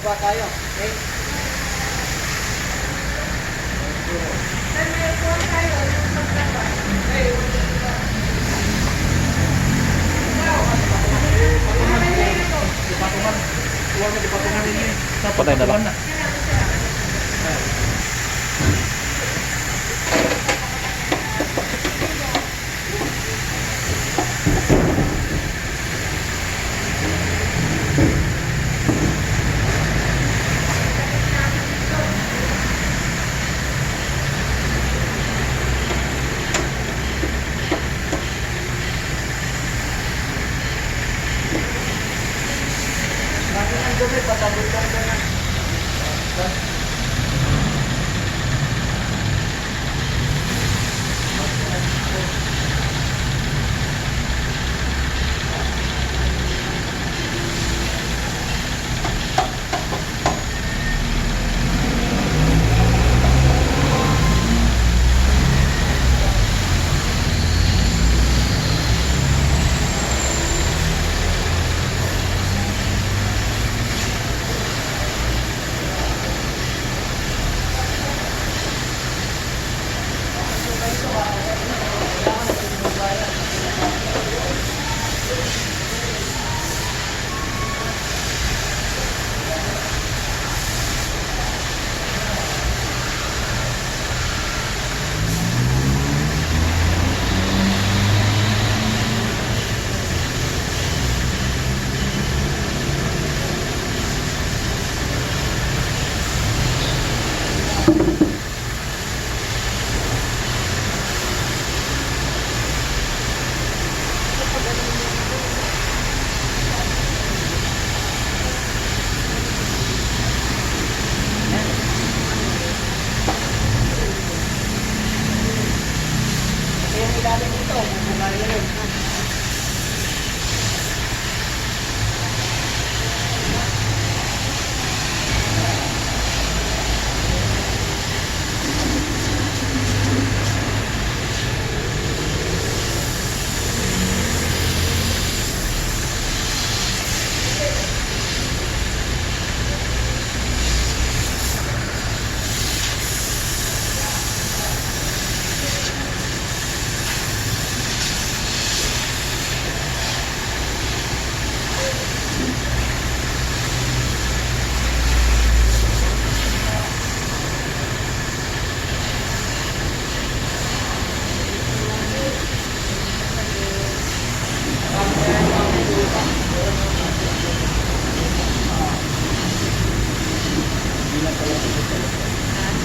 baba tayo. Okay? Patay na lang. Bakit ang dumi? Patabot lang ka na. Yung ilalim nito, bubungay na rin.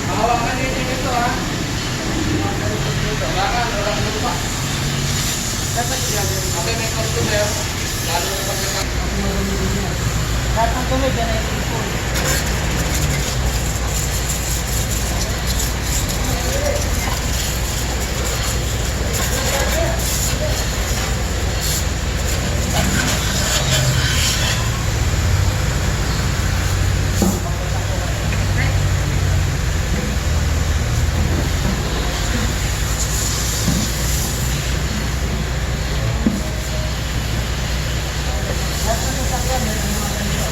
Hawakan din ito ha. Hawakan, wala ka na. Okay, may customer. Lalo na pagkakang. Lahat ng tuloy, dyan ay ipon. Lahat ng sasakyan, may mga ganito.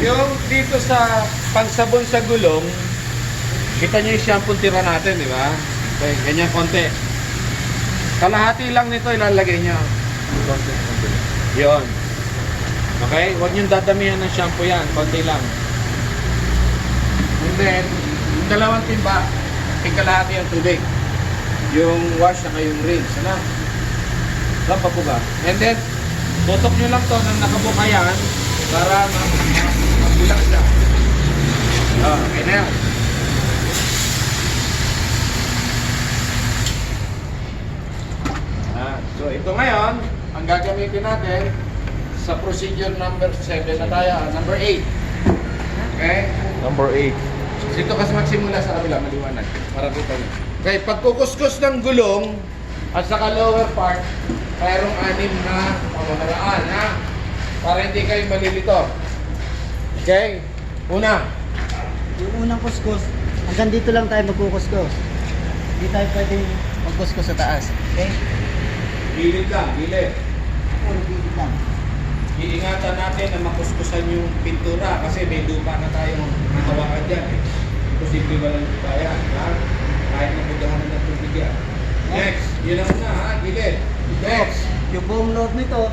Yung dito sa pangsabon sa gulong, kita nyo yung shampoo tira natin, di ba? Okay, ganyan konti. Kalahati lang nito ilalagay nyo. Yun. Okay? Huwag nyo dadamihan ng shampoo yan. Konti lang. And then, yung dalawang timba, kalahati yung tubig. Yung wash na yung rinse. Ano? pabuga. And then, tutok nyo lang to ng nakabuka yan para mag-relax siya. Okay na yan. So ito ngayon, ang gagamitin natin sa procedure number 7 na tayo, number 8. Okay? Number 8. Dito kasi magsimula sa kabila, maliwanag. Para dito nyo. Okay, pagkukuskus ng gulong at saka lower part, mayroong 6 na pamamaraan, ha? Para hindi kayo malilito. Okay? Una, Yung unang kuskus, hanggang dito lang tayo magkukuskus. Hindi tayo pwedeng magkuskus sa taas. Okay? gilid lang, gilid. Puro gilid lang. Iingatan natin na makuskusan yung pintura kasi may lupa na tayong nakawakan dyan. Posible walang lupa yan, ha? Kahit nabugahan na ng tubig yan. Next, yun ang una, ha? Gilid. Next. Yung buong loob nito,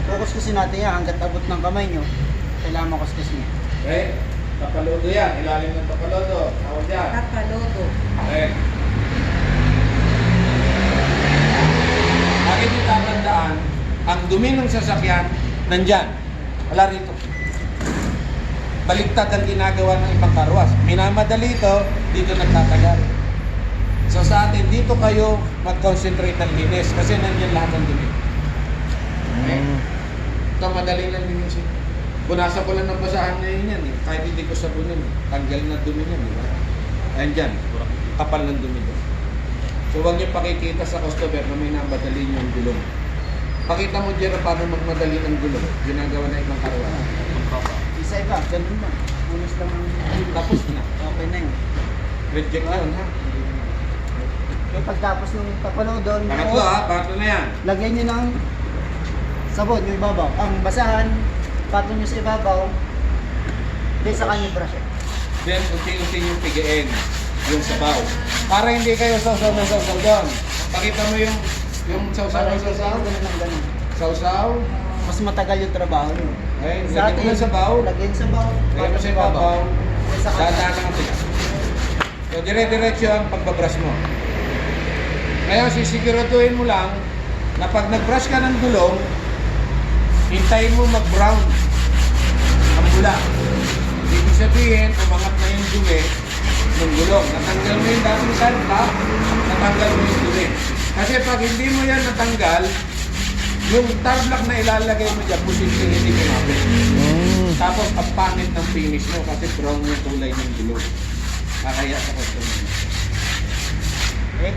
kukuskusin natin yan hanggat abot ng kamay nyo. Kailangan makuskus niya. Okay? Tapalodo yan. Ilalim ng tapalodo. Tawag yan. Kapalodo. Okay. Bakit yung tatandaan, ang dumi ng sasakyan, nandyan. Wala rito. Baliktad ang ginagawa ng ibang karwas. Minamadali ito, dito nagtatagal. So sa atin, dito kayo mag-concentrate ng linis kasi nandyan lahat ng dumi. Okay? Ito, madali lang linis. Punasan ko lang ng basahan ngayon yan eh. Kahit hindi ko sabunin eh. Tanggal na dumi yan, di ba? Ayan dyan, kapal ng dumi doon. So huwag niyo pakikita sa customer na may namadali yung gulong. Pakita mo dyan paano magmadali ng gulong. Ginagawa na ibang karawan. Isa-iba, ganun lang. Unos lang ang Tapos na. okay na yun. Reject yun ha. Yung pagtapos ng tapalodo, Pangatlo ha, pangatlo na yan. lagyan nyo ng sabon, yung ibabaw. Ang basahan, patong nyo sa ibabaw, then sa kanya brush it. Then unti-unti yung pigiin. Yung sabaw. Para hindi kayo sausaw ng sausaw doon. Pakita mo yung sausaw Para ng hindi sausaw. kayo ganun ng ganun. Sausaw. Mas matagal yung trabaho nyo. Okay, Sa lagyan mo atin, ng sabaw. lagyan sa sabaw. Lagyan mo sa ibabaw. Then sa kanya. Dadaan ang tigas. So, dire-diretso ang pagbabrush mo. Ngayon, sisiguraduhin mo lang na pag nag-brush ka ng gulong, hintayin mo mag-brown ang bula. Ibig sabihin, umangat na yung dumi ng gulong. Natanggal mo yung dating salta, natanggal mo yung dumi. Kasi pag hindi mo yan natanggal, yung tarlac na ilalagay mo dyan, posibleng hindi kumapit. Tapos, ang pangit ng finish mo kasi brown yung kulay ng gulong. Kakaya sa customer. Okay.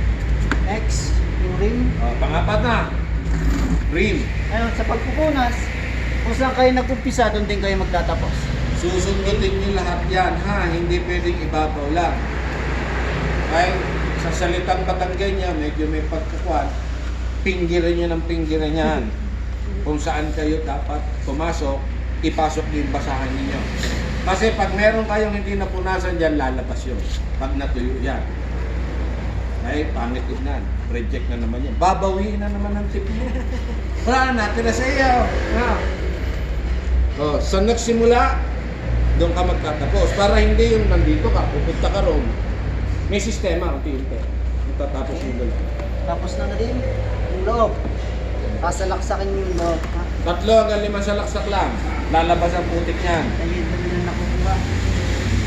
Next, yung ring. Pangapat na. Rim. Ayun, sa pagpupunas, kung saan kayo nag-umpisa, doon din kayo magtatapos. Susundutin nyo lahat yan, ha? Hindi pwedeng ibabaw lang. Ay, sa salitang Batanggay niya, medyo may pagkakuan, pinggiran nyo ng pinggiran yan. Kung saan kayo dapat pumasok, ipasok din basahan ninyo. Kasi pag meron kayong hindi napunasan dyan, lalabas yun. Pag natuyo yan. Ay, pangit tignan. Reject na naman yan. Babawiin na naman ang tip mo. Wala na, tira sa iyo. Ha? So nagsimula, doon ka magtatapos. Para hindi yung nandito ka, pupunta ka roon. May sistema, unti-unti. Magtatapos yung gulong. Tapos na rin yung loob. Sasalaksakin yung loob. Ha? 3 hanggang 5 salaksak lang. Lalabas ang putik niyan. Dali-dali na nakukuha.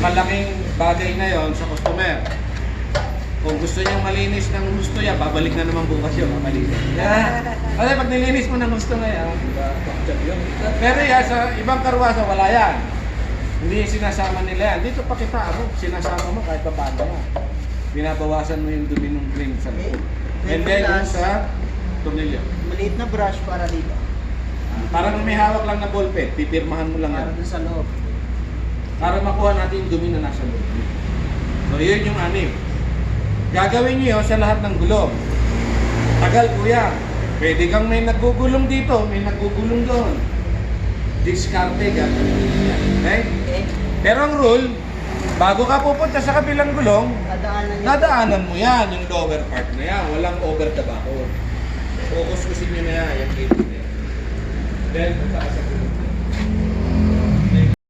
Malaking bagay na yon sa customer. Kung gusto niyang malinis ng gusto niya, babalik na naman bukas yun, malinis. Yeah. Kasi pag nilinis mo ng gusto ngayon, pero yan, sa ibang karwasa, wala yan. Hindi sinasama nila yan. Dito pakita ako, sinasama mo kahit pa paano mo. Binabawasan mo yung dumi ng cream sa loob. And then yung sa tornilyo. Maliit na brush para dito. Parang may hawak lang na ballpen, pipirmahan mo lang Para yan. dun sa loob. Para makuha natin yung dumi na nasa loob. So yun yung 6. Gagawin niyo yun sa lahat ng gulong. Tagal kuya. Pwede kang may nagugulong dito, may nagugulong doon. Diskarte gagawin niyo yan. Okay? Okay. Pero ang rule, bago ka pupunta sa kabilang gulong, dadaanan mo yan, yung lower part na yan. Walang over the back. Focus-kusin nyo na yan, yung gilid na yan. Then, punta ka sa gulong.